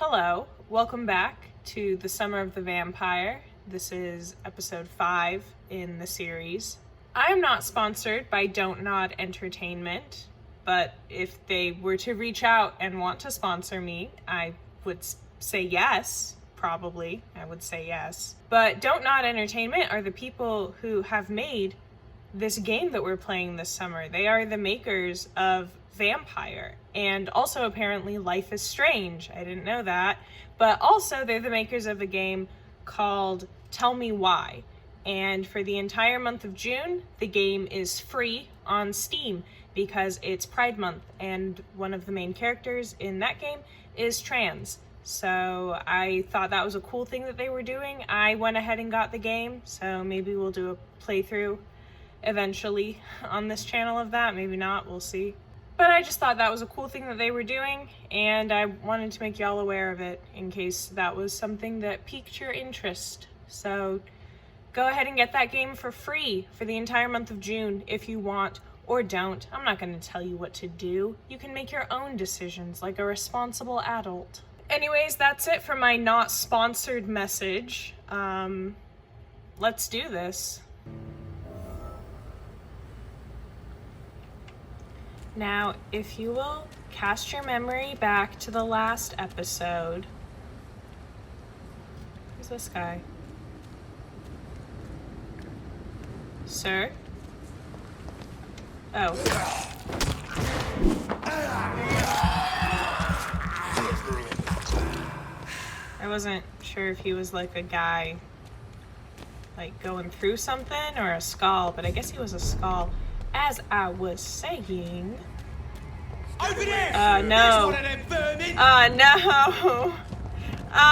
Hello, welcome back to the Summer of the Vampire. This is episode 5 in the series. I am not sponsored by Don't Nod Entertainment, but if they were to reach out and want to sponsor me, I would say yes, probably. I would say yes. But Don't Nod Entertainment are the people who have made this game that we're playing this summer. They are the makers of Vampyr, and also apparently Life is Strange. I didn't know that. But also they're the makers of a game called Tell Me Why. And for the entire month of June, the game is free on Steam because it's Pride Month, and one of the main characters in that game is trans. So I thought that was a cool thing that they were doing. I went ahead and got the game, so maybe we'll do a playthrough eventually on this channel of that. Maybe not, we'll see. But I just thought that was a cool thing that they were doing, and I wanted to make y'all aware of it in case that was something that piqued your interest. So go ahead and get that game for free for the entire month of June if you want, or don't. I'm not going to tell you what to do. You can make your own decisions like a responsible adult. Anyways, that's it for my not sponsored message. Let's do this. Now, if you will cast your memory back to the last episode. Who's this guy? Sir? Oh. I wasn't sure if he was like a guy like going through something or a skull, but I guess he was a skull. As I was saying... Over there! No. One of them vermin! No.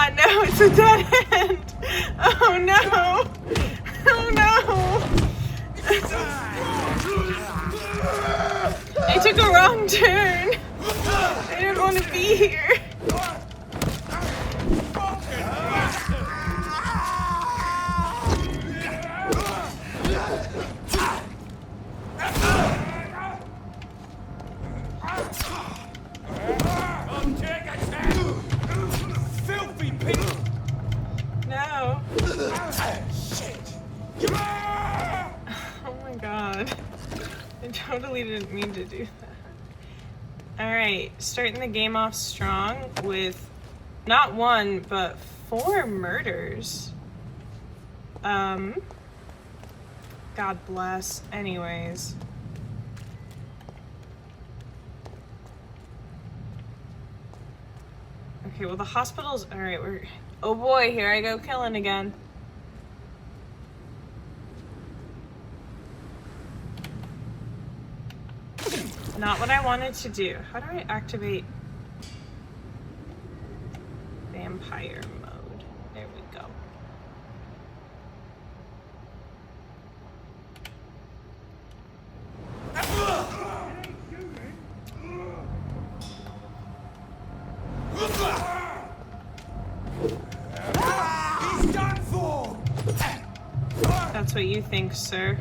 No, it's a dead end! Oh no! Oh no! I took a wrong turn! I didn't want to be here! Filthy pig! No. Shit! Oh my god. I totally didn't mean to do that. Alright, starting the game off strong with not 1, but 4 murders. God bless. Anyways. Okay, well the hospital's... Alright, we're... Oh boy, here I go killing again. Not what I wanted to do. How do I activate Vampyr mode? There we go. He's done for! That's what you think, sir.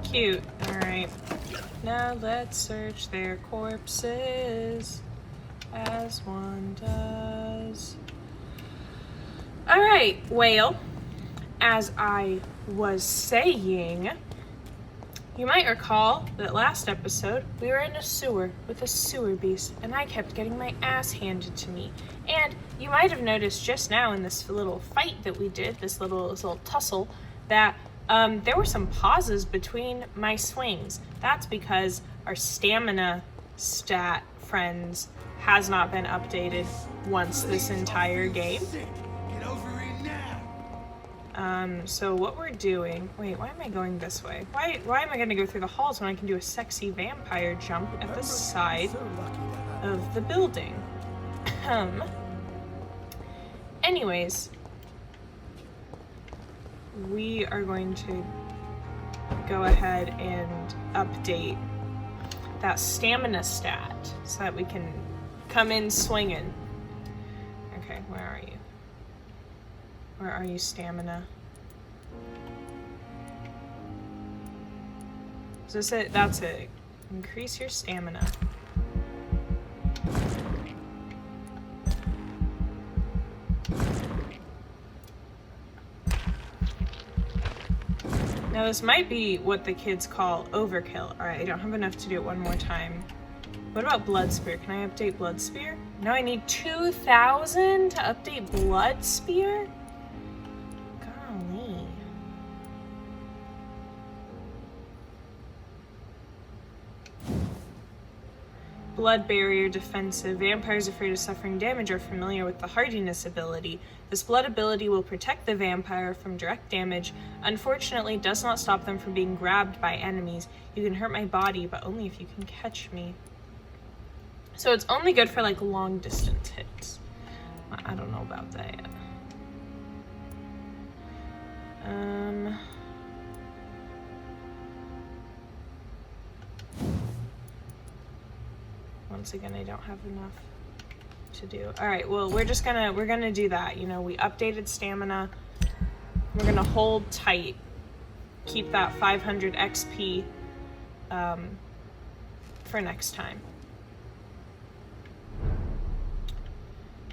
Cute. Alright. Now let's search their corpses as one does. Alright, well, as I was saying, you might recall that last episode we were in a sewer with a sewer beast, and I kept getting my ass handed to me. And you might have noticed just now in this little fight that we did, this little tussle, that there were some pauses between my swings. That's because our stamina stat, friends, has not been updated once this entire game. Get over here now! So what we're doing... Wait, why am I going this way? Why am I going to go through the halls when I can do a sexy vampire jump at the side of the building? Anyways, we are going to go ahead and update that stamina stat so that we can come in swinging. Okay, where are you? Where are you, stamina? this it? That's it. Increase your stamina. Now this might be what the kids call overkill. Alright, I don't have enough to do it one more time. What about Blood Spear? Can I update Blood Spear? No, I need 2,000 to update Blood Spear? Golly. Blood Barrier Defensive. Vampires afraid of suffering damage are familiar with the Hardiness ability. This blood ability will protect the vampire from direct damage. Unfortunately, it does not stop them from being grabbed by enemies. You can hurt my body, but only if you can catch me. So it's only good for like long distance hits. I don't know about that yet. Once again, I don't have enough to do. All right, well, we're gonna do that. You know, we updated stamina. We're gonna hold tight, keep that 500 XP for next time.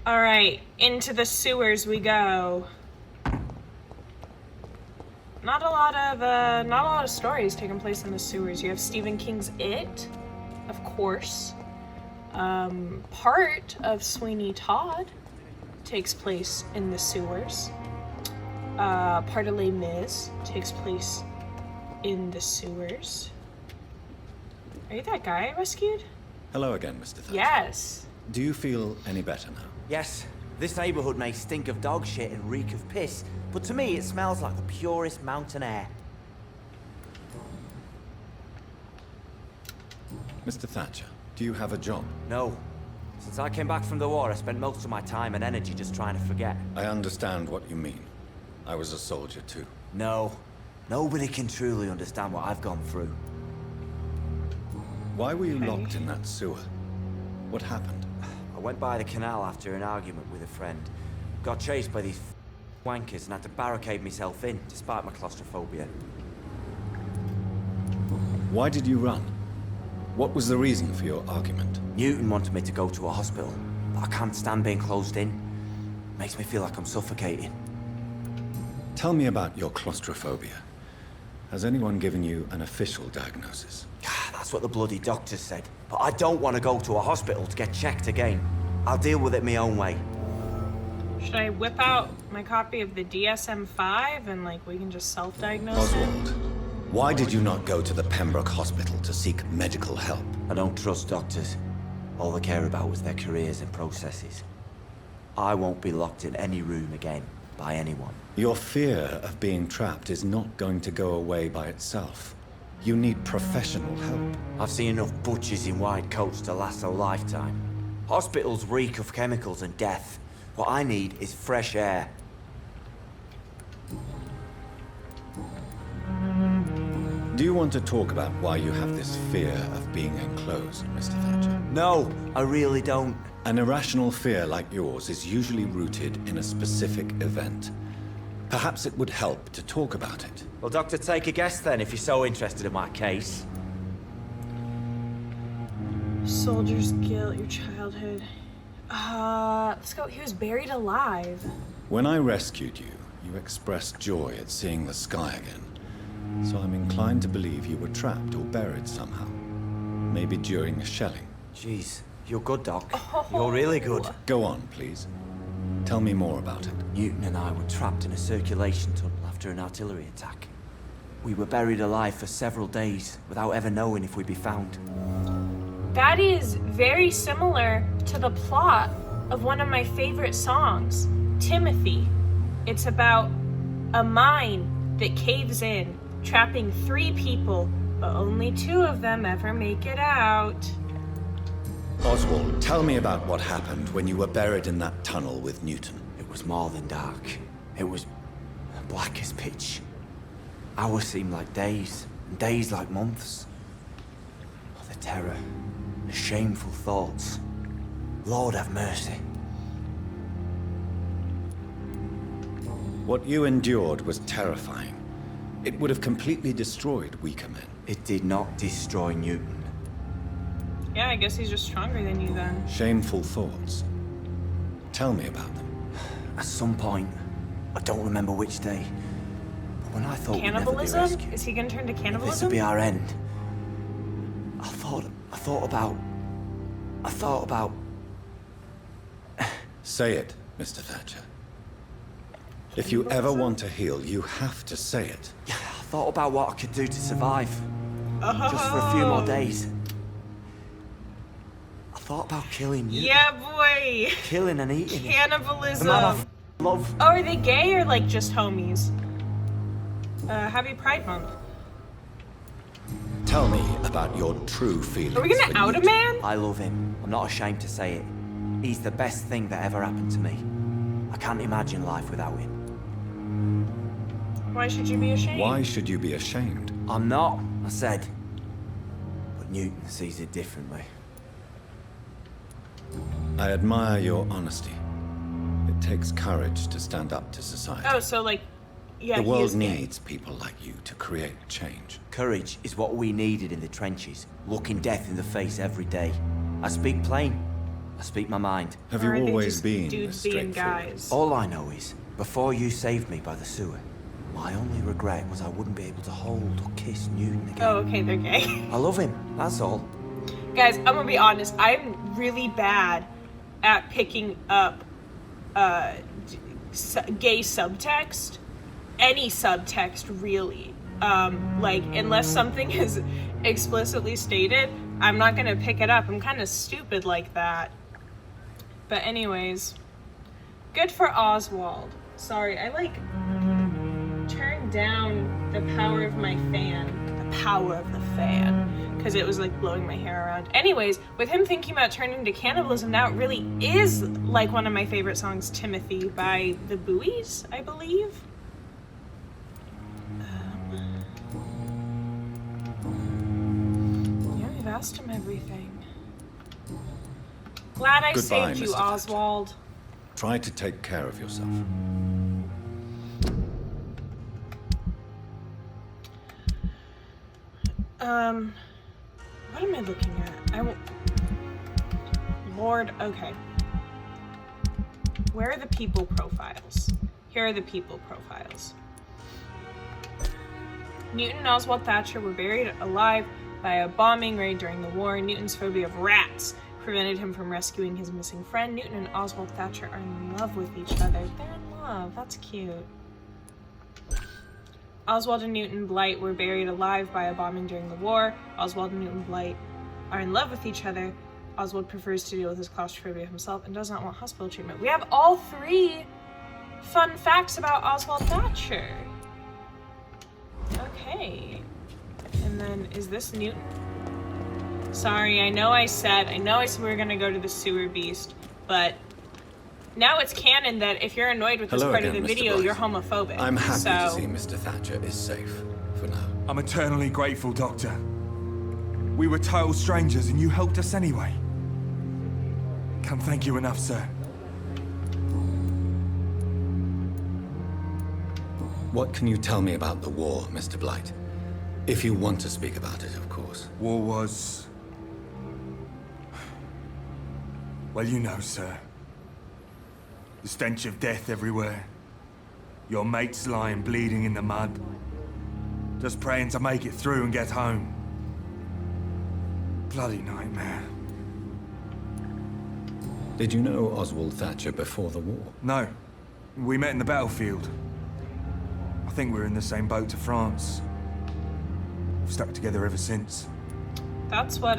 All right, into the sewers we go. Not a lot of stories taking place in the sewers. You have Stephen King's It, of course. Part of Sweeney Todd takes place in the sewers. Part of Les Mis takes place in the sewers. Are you that guy I rescued? Hello again, Mr. Thatcher. Yes. Do you feel any better now? Yes, this neighborhood may stink of dog shit and reek of piss, but to me it smells like the purest mountain air. Mr. Thatcher, do you have a job? No. Since I came back from the war, I spent most of my time and energy just trying to forget. I understand what you mean. I was a soldier too. No. Nobody can truly understand what I've gone through. Why were you locked in that sewer? What happened? I went by the canal after an argument with a friend. Got chased by these wankers and had to barricade myself in, despite my claustrophobia. Why did you run? What was the reason for your argument? Newton wanted me to go to a hospital, but I can't stand being closed in. Makes me feel like I'm suffocating. Tell me about your claustrophobia. Has anyone given you an official diagnosis? That's what the bloody doctor said. But I don't want to go to a hospital to get checked again. I'll deal with it my own way. Should I whip out my copy of the DSM-5 and like we can just self-diagnose it? Oswald, why did you not go to the Pembroke Hospital to seek medical help? I don't trust doctors. All they care about was their careers and processes. I won't be locked in any room again by anyone. Your fear of being trapped is not going to go away by itself. You need professional help. I've seen enough butchers in white coats to last a lifetime. Hospitals reek of chemicals and death. What I need is fresh air. Do you want to talk about why you have this fear of being enclosed, Mr. Thatcher? No, I really don't. An irrational fear like yours is usually rooted in a specific event. Perhaps it would help to talk about it. Well, Doctor, take a guess then, if you're so interested in my case. Soldier's guilt, your childhood. Let's go. He was buried alive. When I rescued you, you expressed joy at seeing the sky again. So I'm inclined to believe you were trapped or buried somehow. Maybe during a shelling. Jeez, you're good, Doc. You're really good. Go on, please. Tell me more about it. Newton and I were trapped in a circulation tunnel after an artillery attack. We were buried alive for several days without ever knowing if we'd be found. That is very similar to the plot of one of my favorite songs, Timothy. It's about a mine that caves in, trapping 3 people, but only 2 of them ever make it out. Oswald, tell me about what happened when you were buried in that tunnel with Newton. It was more than dark. It was black as pitch. Hours seemed like days, and days like months. Oh, the terror, the shameful thoughts. Lord have mercy. What you endured was terrifying. It would have completely destroyed weaker men. It did not destroy Newton. Yeah, I guess he's just stronger than you then. Shameful thoughts. Tell me about them. At some point, I don't remember which day, but when I thought we'd never be Cannibalism? rescued, Is he gonna turn to this would cannibalism? be our end. I thought about. Say it, Mr. Thatcher. If you ever want to heal, you have to say it. Yeah, I thought about what I could do to survive. Just for a few more days. I thought about killing you. Yeah, boy. Killing and eating it. Cannibalism. The man I love. Oh, are they gay or like just homies? Happy Pride Month. Tell me about your true feelings. Are we gonna for out a Newton. man? I love him. I'm not ashamed to say it. He's the best thing that ever happened to me. I can't imagine life without him. Why should you be ashamed? Why should you be ashamed? I'm not, I said. But Newton sees it differently. I admire your honesty. It takes courage to stand up to society. Oh, so like, yeah, The he world is gay. needs people like you to create change. Courage is what we needed in the trenches, looking death in the face every day. I speak plain. I speak my mind. Have Or you are they always just been dudes this being straightforward? guys? All I know is, before you saved me by the sewer, my only regret was I wouldn't be able to hold or kiss Newton again. Oh, okay, they're gay. I love him, that's all. Guys, I'm gonna be honest. I'm really bad at picking up gay subtext. Any subtext, really. Like, unless something is explicitly stated, I'm not gonna pick it up. I'm kind of stupid like that. But anyways, good for Oswald. Sorry, I like turned down the power of my fan. The power of the fan. Because it was like blowing my hair around. Anyways, with him thinking about turning to cannibalism, now it really is like one of my favorite songs, Timothy, by the Buoys, I believe. Yeah, we've asked him everything. Glad I Goodbye, saved you, Mr. Thatcher. Oswald. Try to take care of yourself. What am I looking at? Lord, okay. Where are the people profiles? Here are the people profiles. Newton and Oswald Thatcher were buried alive by a bombing raid during the war. Newton's phobia of rats prevented him from rescuing his missing friend. Newton and Oswald Thatcher are in love with each other. They're in love. That's cute. Oswald and Newton Blight were buried alive by a bombing during the war. Oswald and Newton Blight are in love with each other. Oswald prefers to deal with his claustrophobia himself and does not want hospital treatment. We have all 3 fun facts about Oswald Thatcher. Okay. And then, is this Newton? Sorry, I know I said we were gonna go to the sewer beast, but now it's canon that if you're annoyed with this Hello part again, of the Mr. video, Blight. you're homophobic. I'm happy so... to see Mr. Thatcher is safe for now. I'm eternally grateful, Doctor. We were total strangers and you helped us anyway. Can't thank you enough, sir. What can you tell me about the war, Mr. Blight? If you want to speak about it, of course. War was... Well, you know, sir. The stench of death everywhere. Your mates lying bleeding in the mud. Just praying to make it through and get home. Bloody nightmare. Did you know Oswald Thatcher before the war? No. We met in the battlefield. I think we're in the same boat to France. We've stuck together ever since. That's what,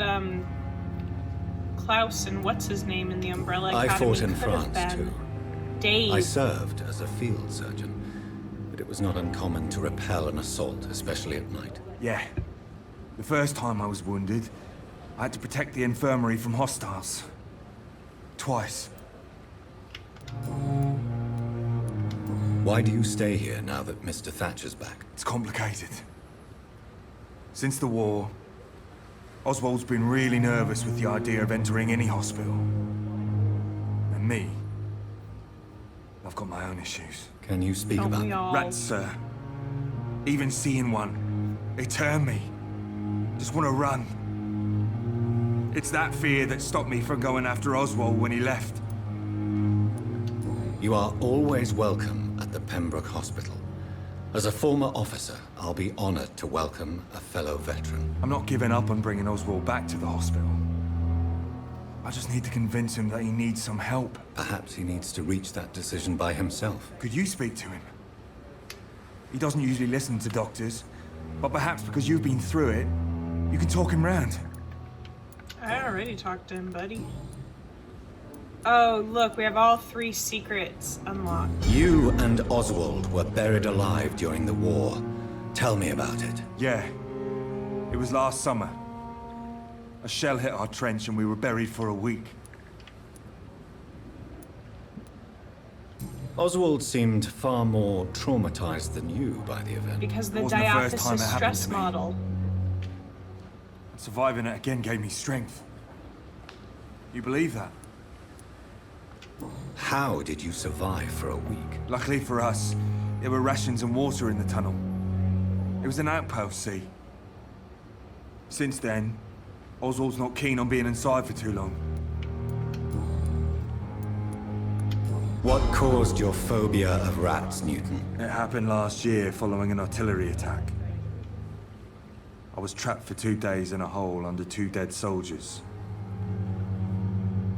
Klaus and what's his name in the Umbrella I Academy fought in could have France, been. too. Dave. I served as a field surgeon, but it was not uncommon to repel an assault, especially at night. Yeah. The first time I was wounded, I had to protect the infirmary from hostiles. Twice. Why do you stay here now that Mr. Thatcher's back? It's complicated. Since the war, Oswald's been really nervous with the idea of entering any hospital. And me, I've got my own issues. Can you speak Don't about we them? all? Rats, sir. Even seeing one, they turn me. Just want to run. It's that fear that stopped me from going after Oswald when he left. You are always welcome at the Pembroke Hospital. As a former officer, I'll be honored to welcome a fellow veteran. I'm not giving up on bringing Oswald back to the hospital. I just need to convince him that he needs some help. Perhaps he needs to reach that decision by himself. Could you speak to him? He doesn't usually listen to doctors, but perhaps because you've been through it, you can talk him round. I already talked to him, buddy. Oh, look, we have all 3 secrets unlocked. You and Oswald were buried alive during the war. Tell me about it. Yeah. It was last summer. A shell hit our trench and we were buried for a week. Oswald seemed far more traumatized than you by the event. Because the Wasn't the first time diathesis it happened stress to me. model. Surviving it again gave me strength. You believe that? How did you survive for a week? Luckily for us, there were rations and water in the tunnel. It was an outpost, see? Since then, Oswald's not keen on being inside for too long. What caused your phobia of rats, Newton? It happened last year following an artillery attack. I was trapped for 2 days in a hole under 2 dead soldiers.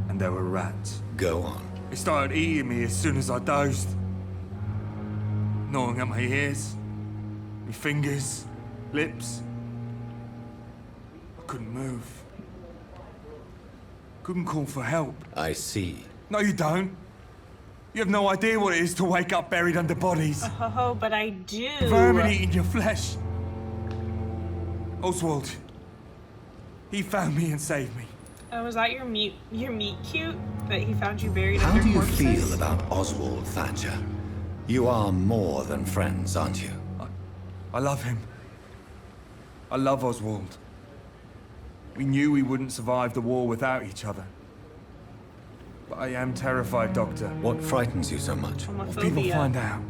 And there were rats. Go on. They started eating me as soon as I dozed. Gnawing at my ears, my fingers, lips. I couldn't move. Couldn't call for help. I see. No, you don't. You have no idea what it is to wake up buried under bodies. Oh, but I do. Vermin eating your flesh. Oswald. He found me and saved me. Oh, was that your meat cute? That he found you buried How under do you corpses? feel about Oswald Thatcher? You are more than friends, aren't you? I love him. I love Oswald. We knew we wouldn't survive the war without each other. But I am terrified, Doctor. What frightens you so much? What people Homophobia. find out.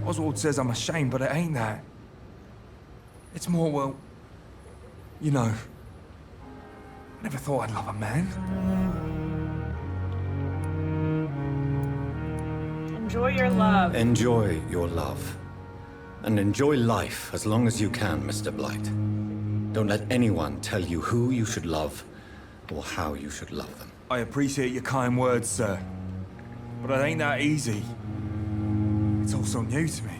Oswald says I'm ashamed, but it ain't that. It's more, well, you know, I never thought I'd love a man. Enjoy your love. Enjoy your love. And enjoy life as long as you can, Mr. Blight. Don't let anyone tell you who you should love or how you should love them. I appreciate your kind words, sir. But it ain't that easy. It's all so new to me.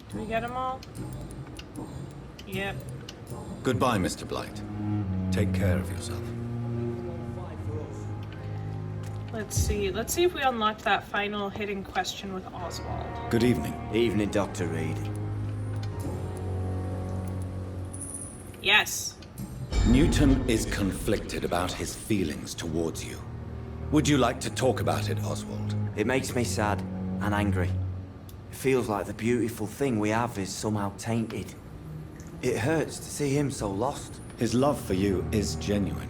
Did we get them all? Yep. Goodbye, Mr. Blight. Take care of yourself. Let's see. Let's see if we unlocked that final hidden question with Oswald. Good evening. Evening, Dr. Reed. Yes. Newton is conflicted about his feelings towards you. Would you like to talk about it, Oswald? It makes me sad and angry. It feels like the beautiful thing we have is somehow tainted. It hurts to see him so lost. His love for you is genuine.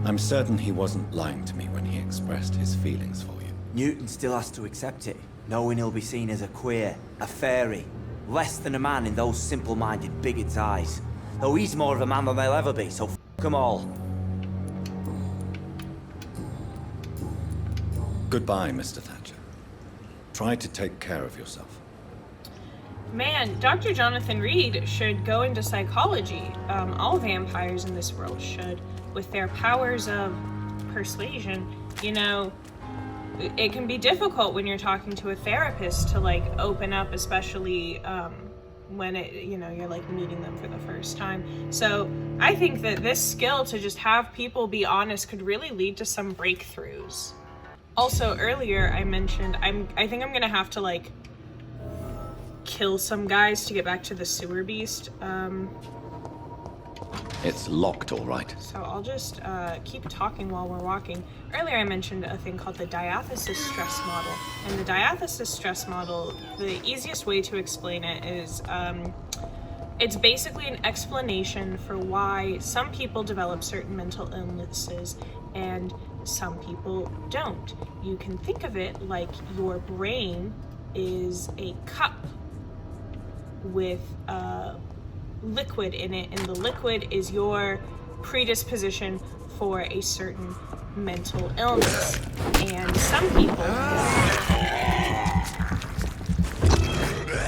I'm certain he wasn't lying to me when he expressed his feelings for you. Newton still has to accept it, knowing he'll be seen as a queer, a fairy, less than a man in those simple-minded bigots' eyes. Though he's more of a man than they'll ever be, so f*** them all. Goodbye, Mr. Thatcher. Try to take care of yourself. Man, Dr. Jonathan Reed should go into psychology. All vampires in this world should. With their powers of persuasion, you know, it can be difficult when you're talking to a therapist to, like, open up, especially, when you're like meeting them for the first time. So I think that this skill to just have people be honest could really lead to some breakthroughs. Also, earlier I mentioned I think I'm gonna have to like kill some guys to get back to the sewer beast. It's locked, all right. So I'll just keep talking while we're walking. Earlier I mentioned a thing called the diathesis stress model. And the diathesis stress model, the easiest way to explain it is it's basically an explanation for why some people develop certain mental illnesses and some people don't. You can think of it like your brain is a cup with liquid in it, and the liquid is your predisposition for a certain mental illness. And some people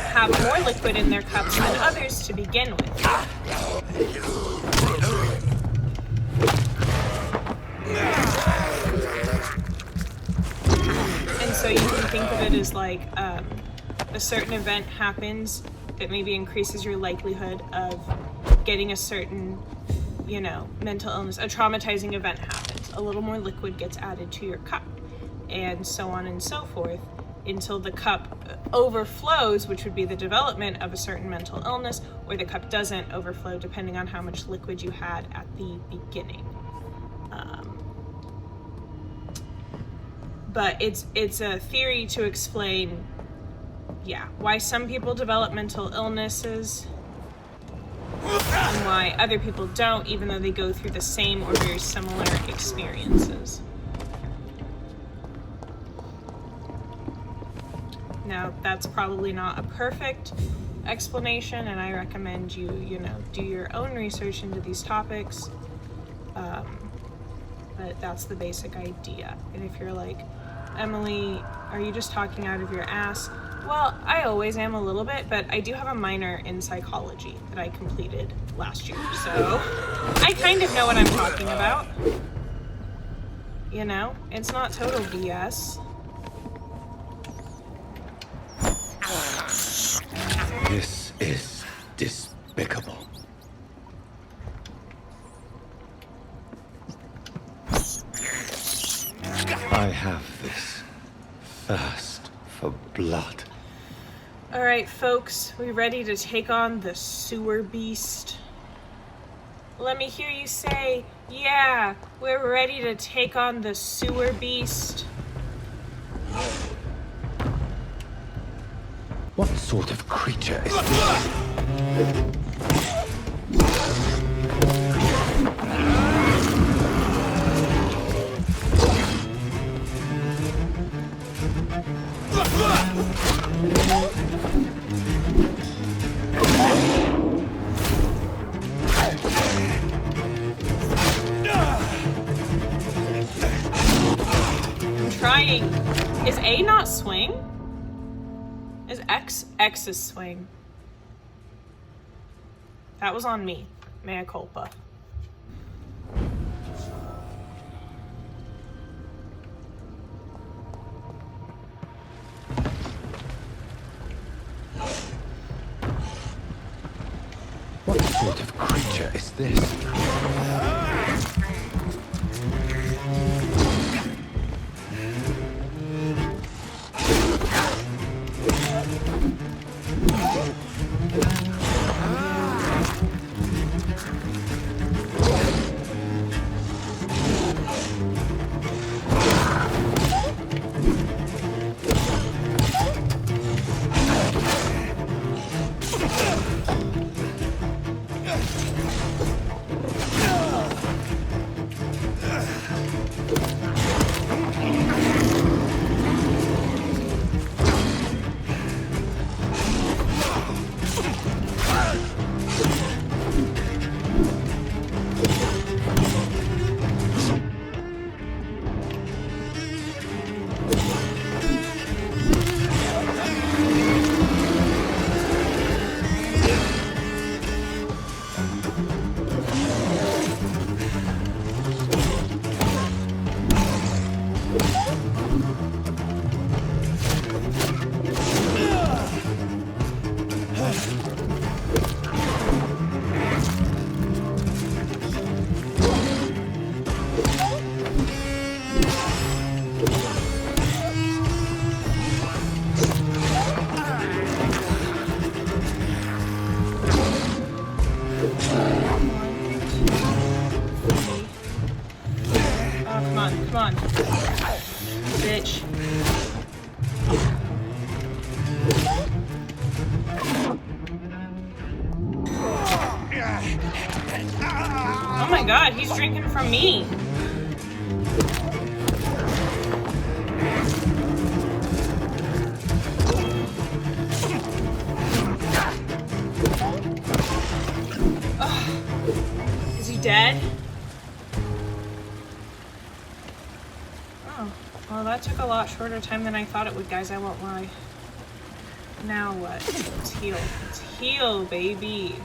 have more liquid in their cups than others to begin with. And so you can think of it as like a certain event happens that maybe increases your likelihood of getting a certain, mental illness. A traumatizing event happens. A little more liquid gets added to your cup, and so on and so forth, until the cup overflows, which would be the development of a certain mental illness, or the cup doesn't overflow, depending on how much liquid you had at the beginning. But it's a theory to explain, why some people develop mental illnesses and why other people don't, even though they go through the same or very similar experiences. Now, that's probably not a perfect explanation, and I recommend you, do your own research into these topics. But that's the basic idea. And if you're like, Emily, are you just talking out of your ass? Well, I always am a little bit, but I do have a minor in psychology that I completed last year, so I kind of know what I'm talking about. It's not total BS. This is despicable. I have this thirst for blood. All right, folks, we ready to take on the sewer beast? Let me hear you say, yeah, we're ready to take on the sewer beast. What sort of creature is this? I'm trying. Is A not swing? Is X is swing? That was on me. Mea culpa. What sort of creature is this? Come on. Bitch. Oh my god, he's drinking from me. dead? Oh, well that took a lot shorter time than I thought it would, guys, I won't lie. Now what? Let's heal. Let's heal, baby.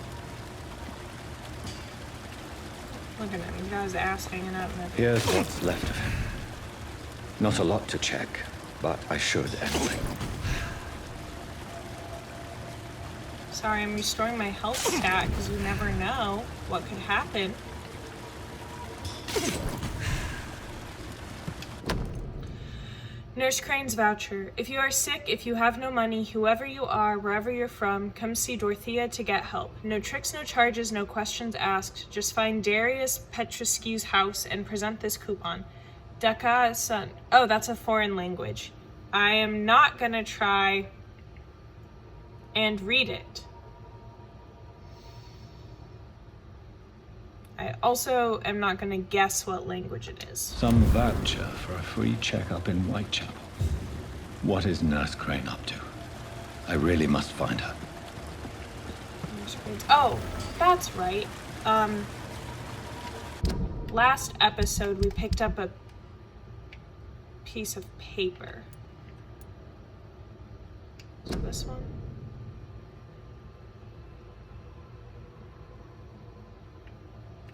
Look at him, he's got his ass hanging out in there. Here's what's left of him. Not a lot to check, but I should anyway. Sorry, I'm restoring my health stat because you never know what could happen. Nurse Crane's voucher. If you are sick, if you have no money, whoever you are, wherever you're from, come see Dorothea to get help. No tricks, no charges, no questions asked. Just find Darius Petrescu's house and present this coupon. Daka Sun. Oh, that's a foreign language. I am not gonna try and read it. I also am not gonna guess what language it is. Some voucher for a free checkup in Whitechapel. What is Nurse Crane up to? I really must find her. Oh, that's right. Last episode we picked up a piece of paper. So this one?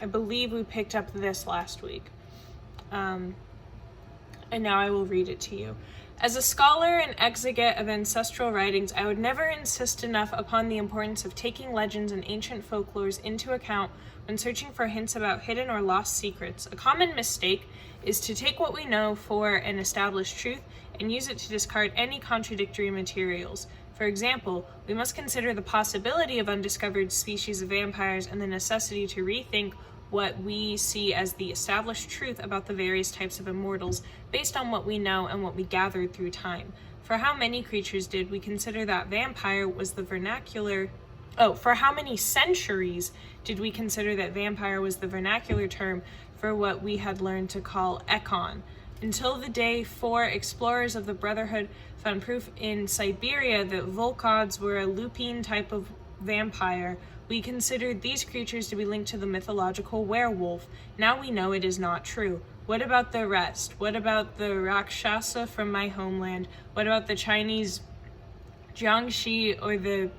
I believe we picked up this last week. And now I will read it to you. As a scholar and exegete of ancestral writings, I would never insist enough upon the importance of taking legends and ancient folklores into account when searching for hints about hidden or lost secrets. A common mistake is to take what we know for an established truth and use it to discard any contradictory materials. For example, we must consider the possibility of undiscovered species of vampires and the necessity to rethink what we see as the established truth about the various types of immortals based on what we know and what we gathered through time. For how many creatures did we consider that vampire was the vernacular... Oh, for how many centuries did we consider that vampire was the vernacular term for what we had learned to call Ekon? Until the day 4 explorers of the Brotherhood found proof in Siberia that Volkods were a lupine type of vampire, we considered these creatures to be linked to the mythological werewolf. Now we know it is not true. What about the rest? What about the Rakshasa from my homeland? What about the Chinese Jiangxi or the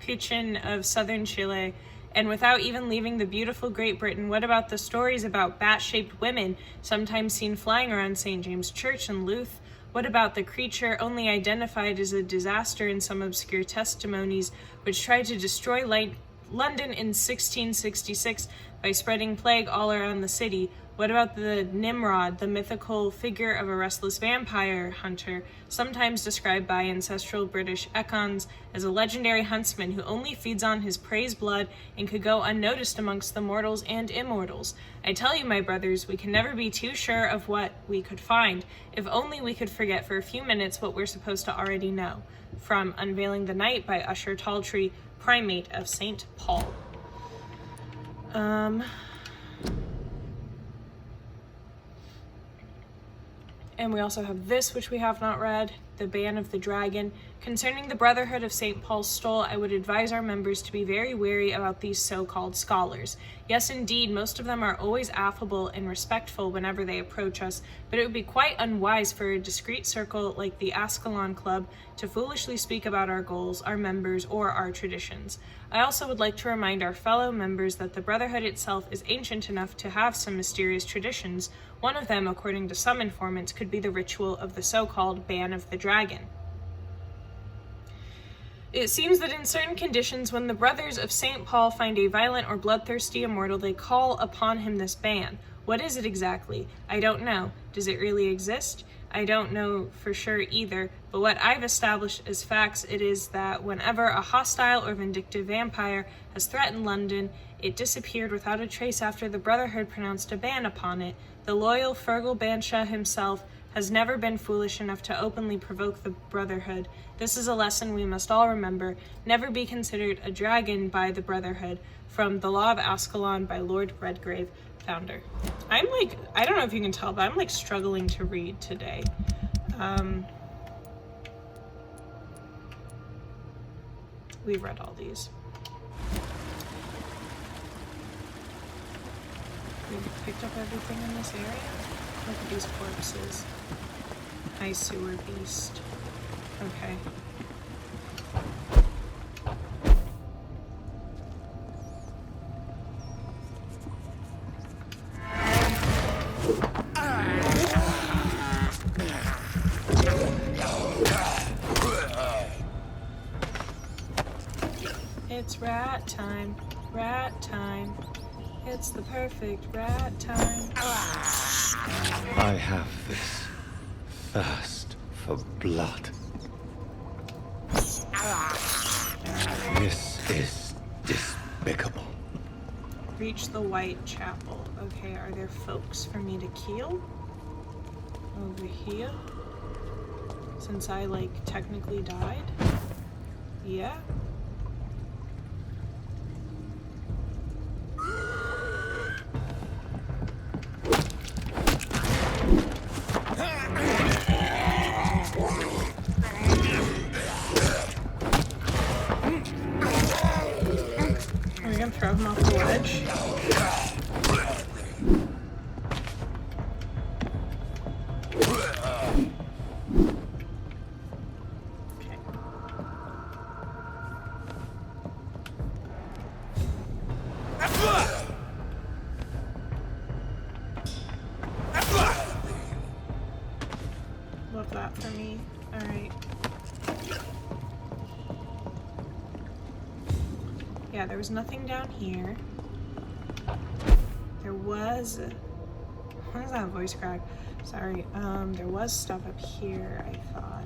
Pichon of southern Chile? And without even leaving the beautiful Great Britain, what about the stories about bat-shaped women, sometimes seen flying around St. James Church in Louth? What about the creature only identified as a disaster in some obscure testimonies, which tried to destroy London in 1666 by spreading plague all around the city? What about the Nimrod, the mythical figure of a restless vampire hunter, sometimes described by ancestral British Ekons as a legendary huntsman who only feeds on his prey's blood and could go unnoticed amongst the mortals and immortals? I tell you, my brothers, we can never be too sure of what we could find. If only we could forget for a few minutes what we're supposed to already know. From Unveiling the Night by Usher Talltree, Primate of St. Paul. And we also have this, which we have not read, The Ban of the Dragon. Concerning the Brotherhood of St. Paul's Stole, I would advise our members to be very wary about these so-called scholars. Yes, indeed, most of them are always affable and respectful whenever they approach us, but it would be quite unwise for a discreet circle like the Ascalon Club to foolishly speak about our goals, our members, or our traditions. I also would like to remind our fellow members that the Brotherhood itself is ancient enough to have some mysterious traditions. One of them, according to some informants, could be the ritual of the so-called Ban of the Dragon. It seems that in certain conditions, when the brothers of St. Paul find a violent or bloodthirsty immortal, they call upon him this ban. What is it exactly? I don't know. Does it really exist? I don't know for sure either, but what I've established as facts, it is that whenever a hostile or vindictive vampire has threatened London, it disappeared without a trace after the Brotherhood pronounced a ban upon it. The loyal Fergal Bansha himself has never been foolish enough to openly provoke the Brotherhood. This is a lesson we must all remember. Never be considered a dragon by the Brotherhood. From The Law of Ascalon by Lord Redgrave, founder. I don't know if you can tell, but I'm struggling to read today. We've read all these. We picked up everything in this area? Look at these corpses. High sewer beast. Okay. It's rat time. Rat time. It's the perfect rat time. I have this thirst for blood. This is despicable. Reach the Whitechapel. Okay, are there folks for me to kill? Over here? Since I, like, technically died? Yeah? Are we gonna throw him off the ledge? Love that for me. Alright. Yeah, there was nothing down here. There was... What is that voice crack? Sorry. There was stuff up here, I thought.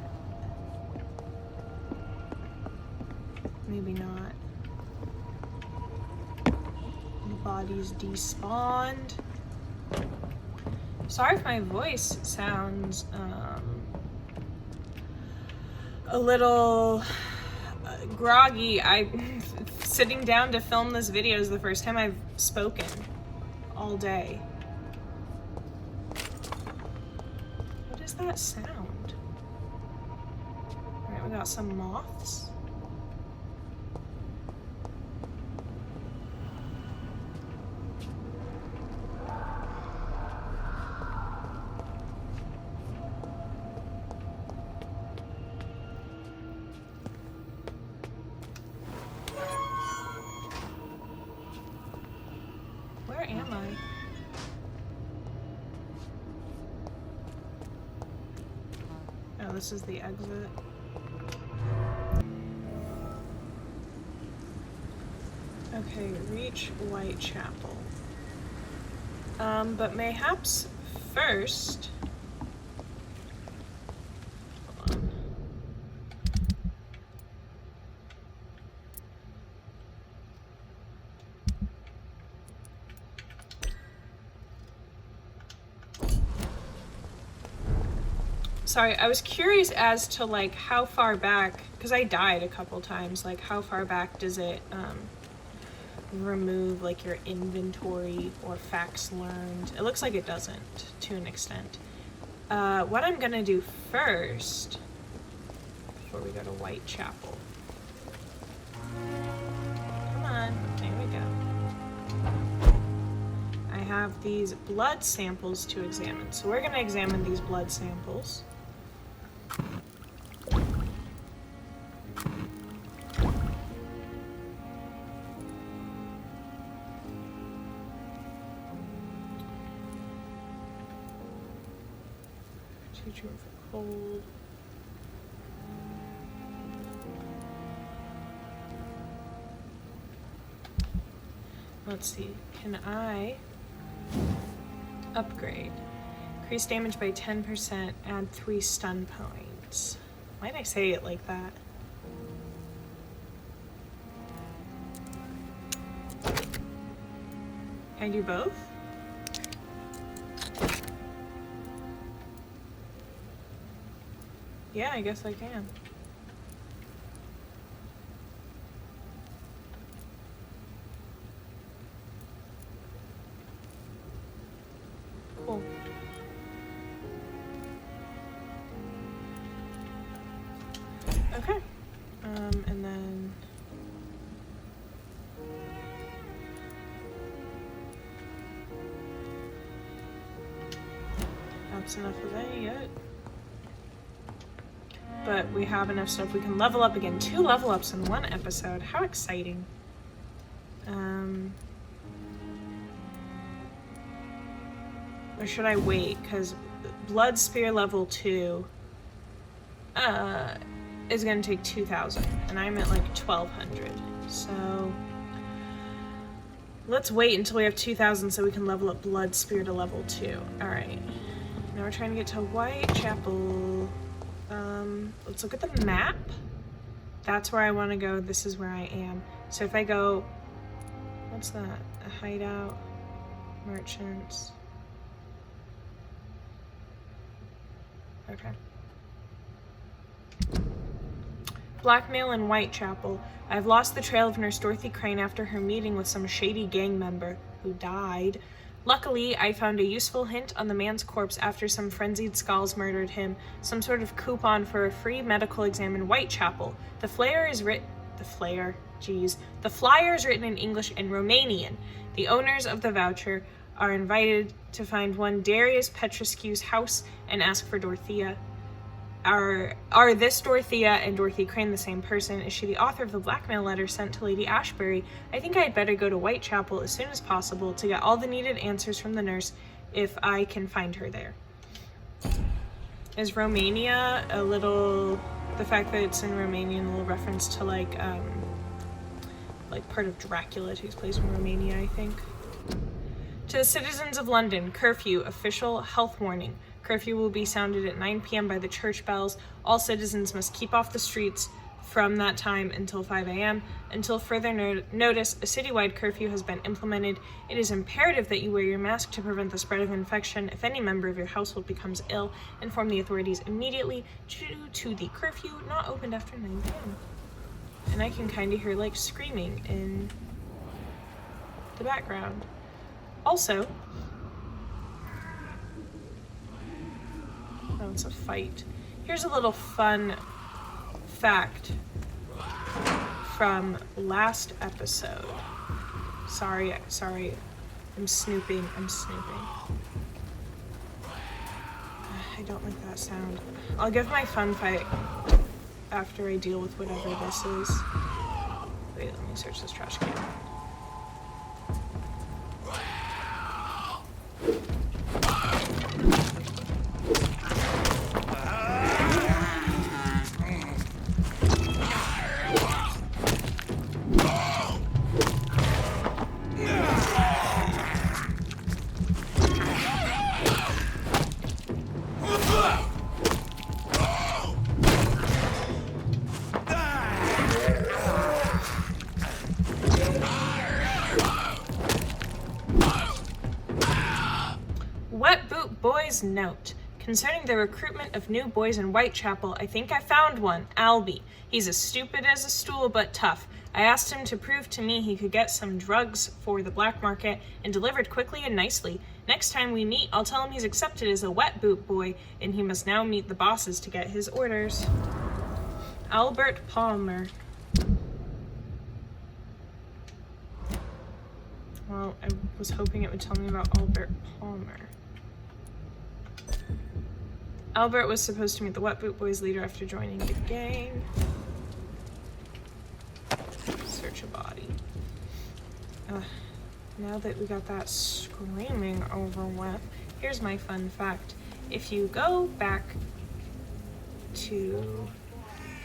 Maybe not. The bodies despawned. Sorry if my voice sounds a little groggy. Sitting down to film this video is the first time I've spoken all day. What is that sound? Alright, we got some moths. Where am I? Oh, this is the exit. Okay, reach Whitechapel. But mayhaps first... Hold on. Sorry, I was curious as to like how far back, because I died a couple times, like how far back does it remove like your inventory or facts learned? It looks like it doesn't to an extent. What I'm gonna do first, before we go to Whitechapel. Come on, there we go. I have these blood samples to examine, so we're gonna examine these blood samples. Treatment for cold. Let's see, can I upgrade? Increase damage by 10%, add 3 stun points. Why'd I say it like that? Can I do both? Yeah, I guess I can. Cool. Okay. And then... that's enough of that yet. But we have enough stuff. We can level up again. 2 level ups in 1 episode. How exciting. Or should I wait? Because Blood Spear level 2 is going to take 2,000. And I'm at like 1,200. So let's wait until we have 2,000 so we can level up Blood Spear to level 2. Alright. Now we're trying to get to Whitechapel. Let's look at the map. That's where I want to go. This is where I am. So if I go, what's that? A hideout, merchants. Okay. Blackmail in Whitechapel. I've lost the trail of Nurse Dorothy Crane after her meeting with some shady gang member who died. Luckily, I found a useful hint on the man's corpse after some frenzied skulls murdered him. Some sort of coupon for a free medical exam in Whitechapel. The flyer is written in English and Romanian. The owners of the voucher are invited to find one Darius Petrescu's house and ask for Dorothea. Are this Dorothea and Dorothy Crane the same person? Is she the author of the blackmail letter sent to Lady Ashbury? I think I had better go to Whitechapel as soon as possible to get all the needed answers from the nurse if I can find her there. Is Romania a little... the fact that it's in Romanian, a little reference to like part of Dracula takes place in Romania, I think. To the citizens of London, curfew, official health warning. Curfew will be sounded at 9 p.m. by the church bells. All citizens must keep off the streets from that time until 5 a.m. Until further notice, a citywide curfew has been implemented. It is imperative that you wear your mask to prevent the spread of infection. If any member of your household becomes ill, inform the authorities immediately due to the curfew not opened after 9 p.m. And I can kind of hear like screaming in the background. Also, oh, it's a fight. Here's a little fun fact from last episode. Sorry, I'm snooping. I don't like that sound. I'll give my fun fight after I deal with whatever this is. Wait, let me search this trash can. Note. Concerning the recruitment of new boys in Whitechapel, I think I found one, Albie. He's as stupid as a stool, but tough. I asked him to prove to me he could get some drugs for the black market and delivered quickly and nicely. Next time we meet, I'll tell him he's accepted as a wet boot boy, and he must now meet the bosses to get his orders. Albert Palmer. Well, I was hoping it would tell me about Albert Palmer. Albert was supposed to meet the Wet Boot Boys leader after joining the gang. Search a body. Now that we got that screaming over with, here's my fun fact. If you go back to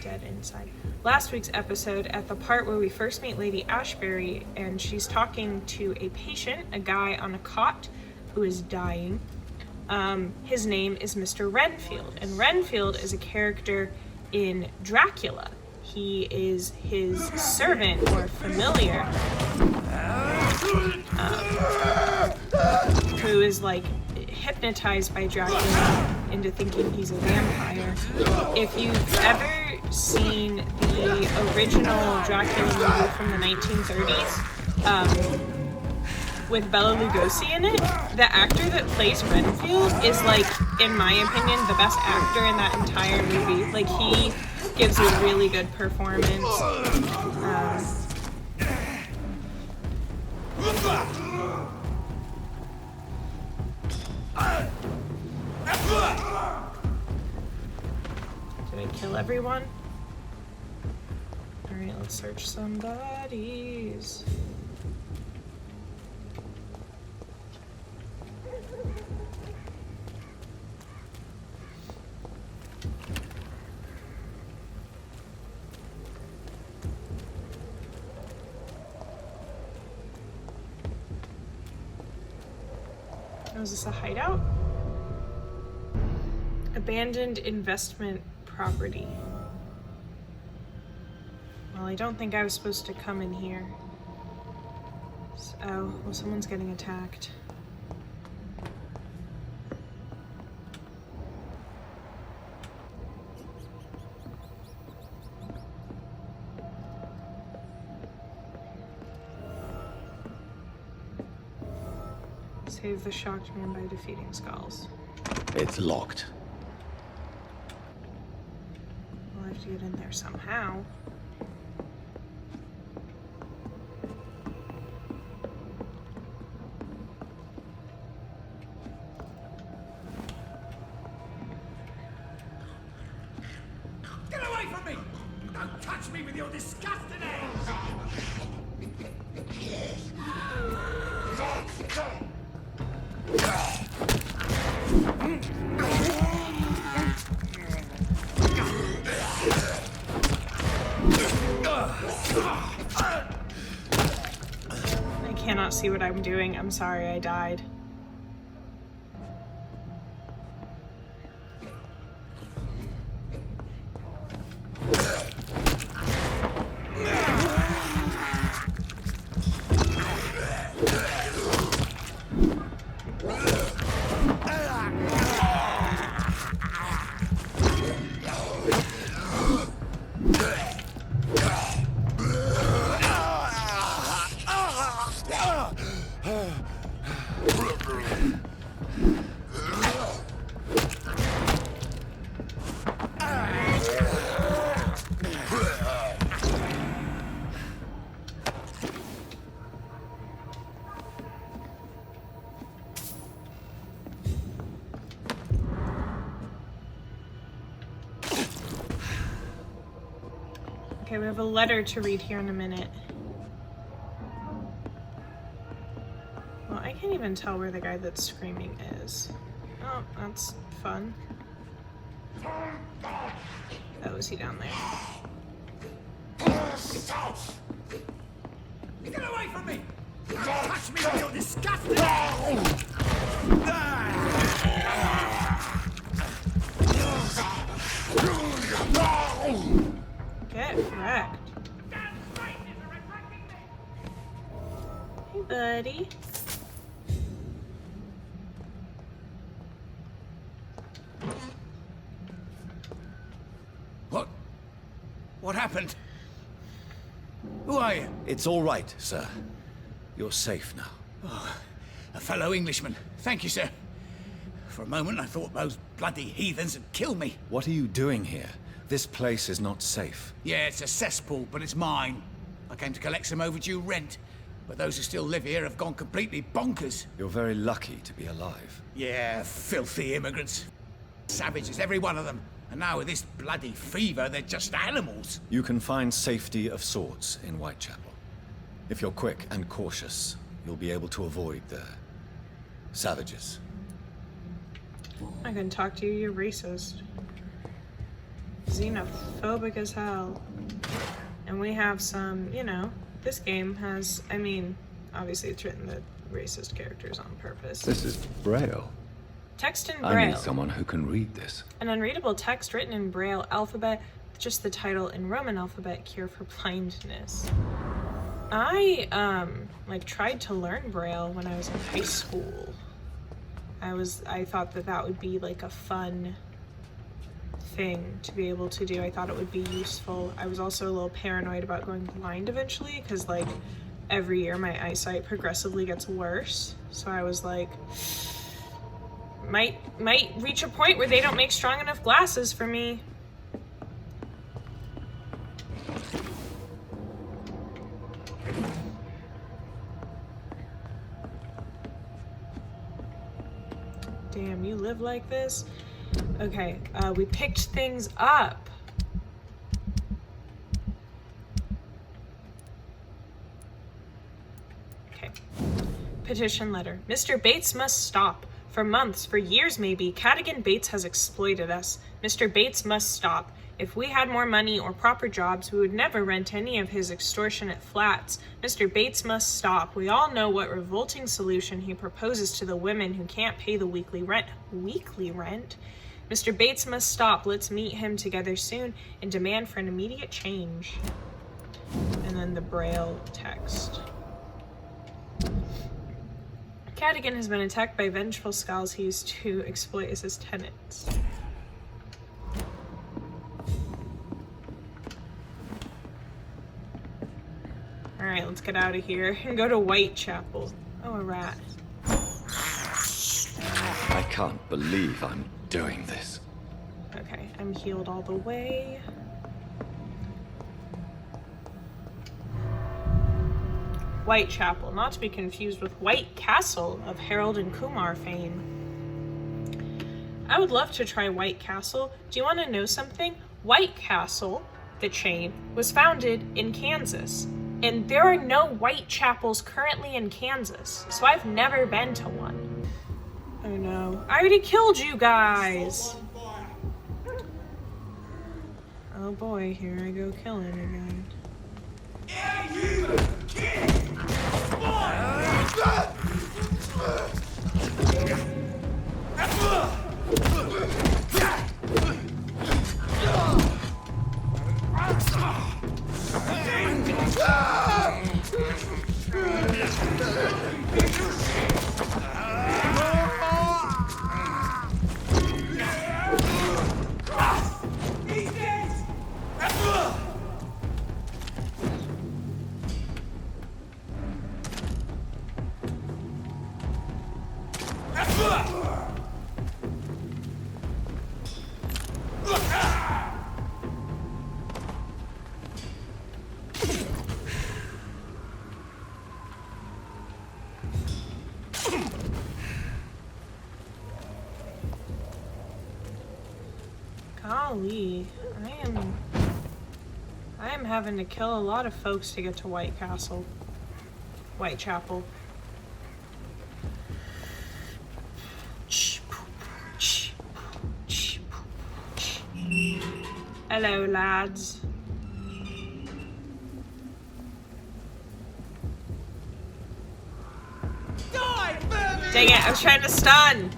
Dead Inside, last week's episode, at the part where we first meet Lady Ashbury and she's talking to a patient, a guy on a cot who is dying. His name is Mr. Renfield, and Renfield is a character in Dracula. He is his servant or familiar, who is like hypnotized by Dracula into thinking he's a vampire. If you've ever seen the original Dracula movie from the 1930s, with Bela Lugosi in it, the actor that plays Renfield is, like, in my opinion, the best actor in that entire movie. Like, he gives a really good performance. Did I kill everyone? Alright, let's search some bodies. Oh, is this a hideout? Abandoned investment property. Well, I don't think I was supposed to come in here. Oh, well, someone's getting attacked. Save the shocked man by defeating skulls. It's locked. We'll have to get in there somehow. Get away from me! Don't touch me with your disgusting hands! I cannot see what I'm doing. I'm sorry, I died. Okay, we have a letter to read here in a minute. Well, I can't even tell where the guy that's screaming is. Oh, that's fun. Oh, is he down there? Get away from me! Don't touch me with your disgusting Get wrecked. Hey, buddy. What happened? Who are you? It's all right, sir. You're safe now. Oh, a fellow Englishman. Thank you, sir. For a moment, I thought those bloody heathens had killed me. What are you doing here? This place is not safe. Yeah, it's a cesspool, but it's mine. I came to collect some overdue rent, but those who still live here have gone completely bonkers. You're very lucky to be alive. Yeah, filthy immigrants. Savages, every one of them. And now with this bloody fever, they're just animals. You can find safety of sorts in Whitechapel. If you're quick and cautious, you'll be able to avoid the savages. I can talk to you, you're racist. Xenophobic as hell. And we have some, you know, this game has, I mean, obviously it's written the racist characters on purpose. This is Braille. Text in I Braille. need someone who can read this. An unreadable text written in Braille alphabet, just the title in Roman alphabet, Cure for Blindness. I, like, tried to learn Braille when I was in high school. I thought that would be, like, a fun thing to be able to do. I thought it would be useful. I was also a little paranoid about going blind eventually, because, like, every year my eyesight progressively gets worse. So I was like, might reach a point where they don't make strong enough glasses for me. damn, you live like this? Okay, we picked things up. Okay. Petition letter. Mr. Bates must stop. For months, for years maybe, Cadigan Bates has exploited us. Mr. Bates must stop. If we had more money or proper jobs, we would never rent any of his extortionate flats. Mr. Bates must stop. We all know what revolting solution he proposes to the women who can't pay the weekly rent. Weekly rent? Mr. Bates must stop. Let's meet him together soon and demand for an immediate change. And then the Braille text. Cadigan has been attacked by vengeful skulls he used to exploit as his tenants. Alright, let's get out of here and go to Whitechapel. Oh, a rat. I can't believe I'm doing this. Okay, I'm healed all the way. Whitechapel, not to be confused with White Castle of Harold and Kumar fame. I would love to try White Castle. Do you want to know something? White Castle, the chain, was founded in Kansas. And there are no Whitechapels currently in Kansas, so I've never been to one. Oh no. I already killed you guys! Oh boy, here I go killing again. Golly, I am having to kill a lot of folks to get to Whitechapel. Hello, lads. Dang it, I was trying to stun.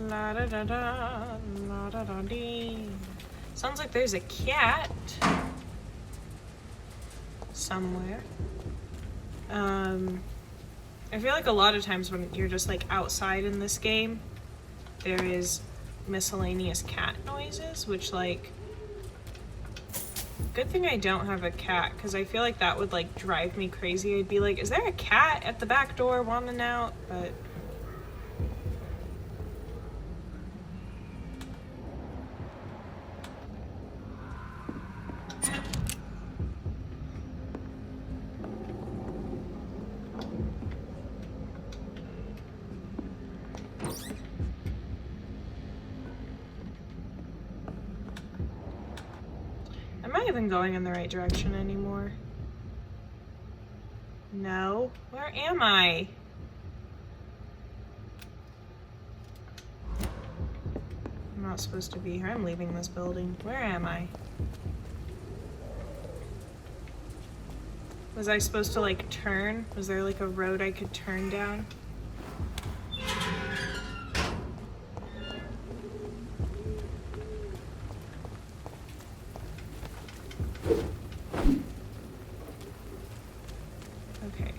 La da da da, la da da dee. Sounds like there's a cat somewhere. I feel like a lot of times when you're just like outside in this game, there is miscellaneous cat noises, which like, good thing I don't have a cat, because I feel like that would like drive me crazy. I'd be like, is there a cat at the back door wanting out? But am I even going in the right direction anymore? No. Where am I? I'm not supposed to be here. I'm leaving this building. Where am I? Was I supposed to, like, turn? Was there, like, a road I could turn down? Okay.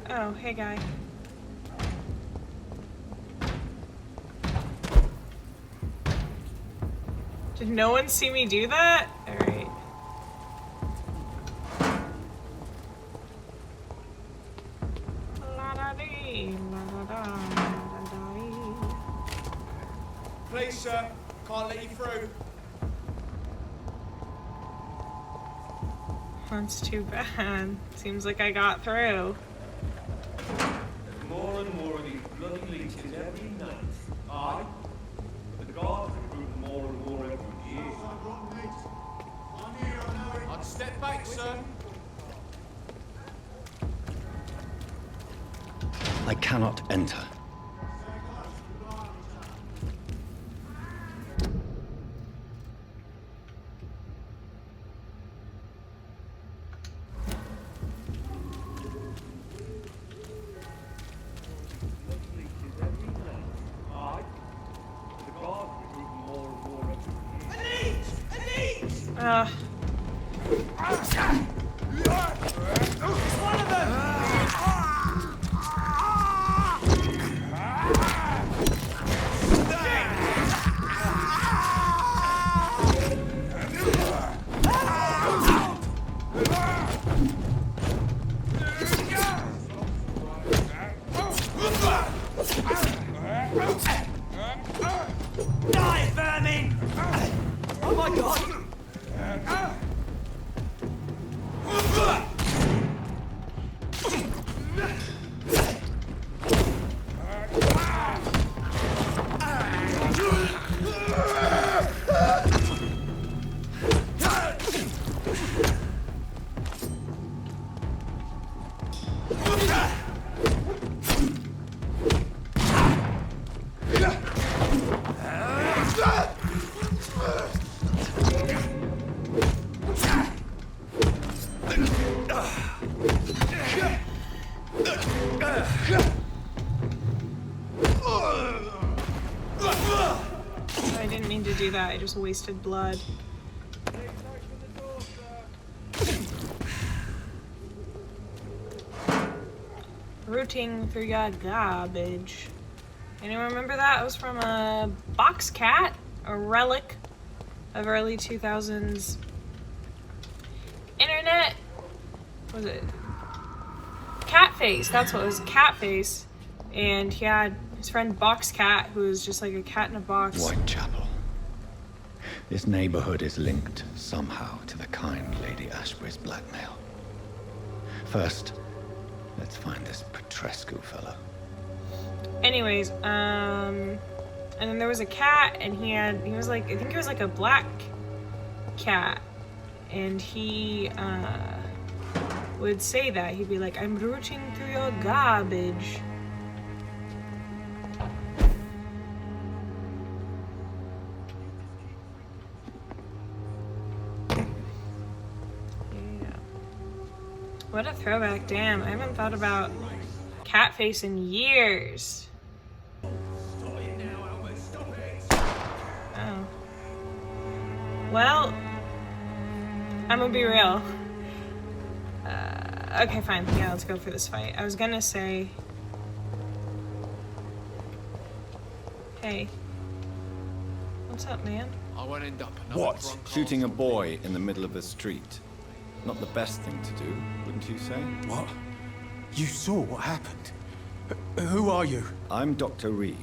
Oh, hey guy. Did no one see me do that? Alright. Please, sir. Can't let you through. That's too bad. Seems like I got through. More and more of these bloody leeches every night. Aye. But the guards recruit more and more every year. I'd step back, sir. I cannot enter. Die, vermin! Oh my god! I didn't mean to do that. I just wasted blood. Rooting through your garbage. Anyone remember that? It was from a box cat, a relic of early 2000s internet. What was it? Catface. That's what it was. Catface. And he had his friend Box Cat, who was just like a cat in a box. Whitechapel. This neighborhood is linked somehow to the kind Lady Ashbury's blackmail. First, let's find this Petrescu fellow. Anyways, and then there was a cat, and he was like, I think he was like a black cat, and he would say that. He'd be like, I'm rooting through your garbage. Yeah. What a throwback. Damn, I haven't thought about Catface in years. Oh. Well, I'm gonna be real. Okay, fine. Yeah, let's go for this fight. I was gonna say... Hey. What's up, man? I won't end up another What? drunk Shooting a arsehole. boy in the middle of the street. Not the best thing to do, wouldn't you say? What? You saw what happened? Who are you? I'm Dr. Reed,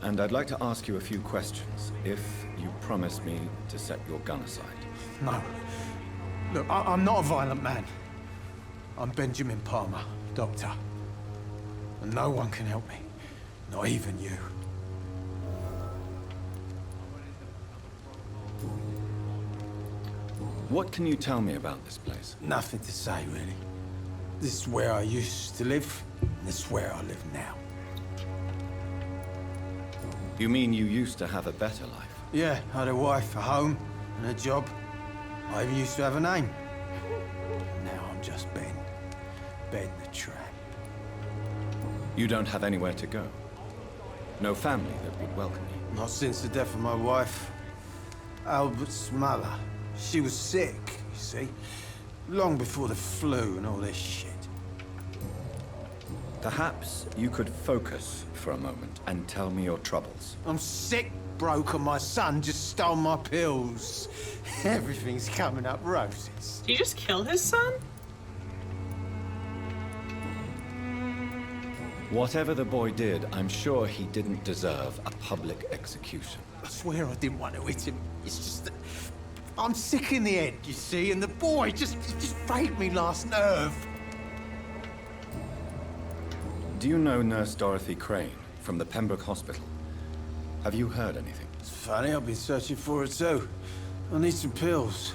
and I'd like to ask you a few questions, if you promise me to set your gun aside. No. Look, I'm not a violent man. I'm Benjamin Palmer, doctor. And no one can help me. Not even you. What can you tell me about this place? Nothing to say, really. This is where I used to live, and this is where I live now. You mean you used to have a better life? Yeah, I had a wife, a home, and a job. I even used to have a name. Now I'm just Ben. Ben the Tramp. You don't have anywhere to go? No family that would welcome you? Not since the death of my wife, Albert's mother. She was sick, you see. Long before the flu and all this shit. Perhaps you could focus for a moment and tell me your troubles. I'm sick, broke, and my son just stole my pills. Everything's coming up roses. Did you just kill his son? Whatever the boy did, I'm sure he didn't deserve a public execution. I swear I didn't want to hit him. It's just that I'm sick in the head, you see, and the boy just break me last nerve. Do you know Nurse Dorothy Crane from the Pembroke Hospital? Have you heard anything? It's funny, I've been searching for her too. I need some pills.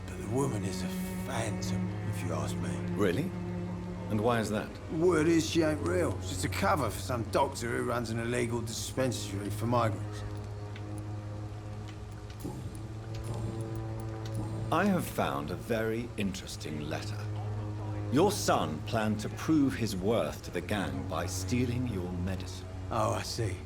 But the woman is a phantom, if you ask me. Really? And why is that? Word is she ain't real. She's a cover for some doctor who runs an illegal dispensary for migrants. I have found a very interesting letter. Your son planned to prove his worth to the gang by stealing your medicine. Oh, I see.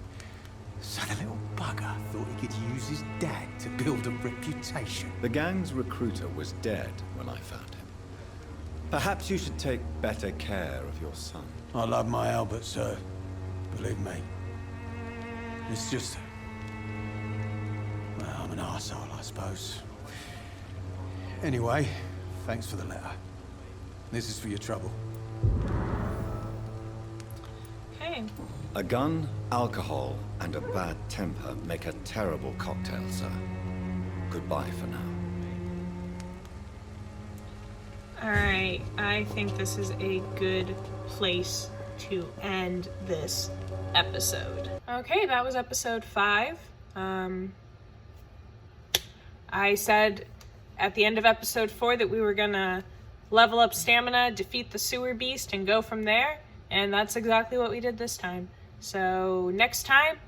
So the little bugger thought he could use his dad to build a reputation. The gang's recruiter was dead when I found him. Perhaps you should take better care of your son. I love my Albert, sir. Believe me. It's just... well, I'm an arsehole, I suppose. Anyway, thanks for the letter. This is for your trouble. Okay. A gun, alcohol, and a bad temper make a terrible cocktail, sir. Goodbye for now. Alright, I think this is a good place to end this episode. Okay, that was episode 5. I said at the end of episode 4 that we were gonna level up stamina, defeat the sewer beast, and go from there, and that's exactly what we did this time. So next time,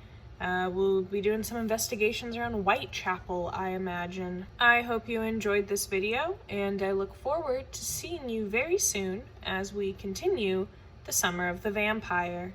we'll be doing some investigations around Whitechapel, I imagine. I hope you enjoyed this video, and I look forward to seeing you very soon as we continue the Summer of the Vampire.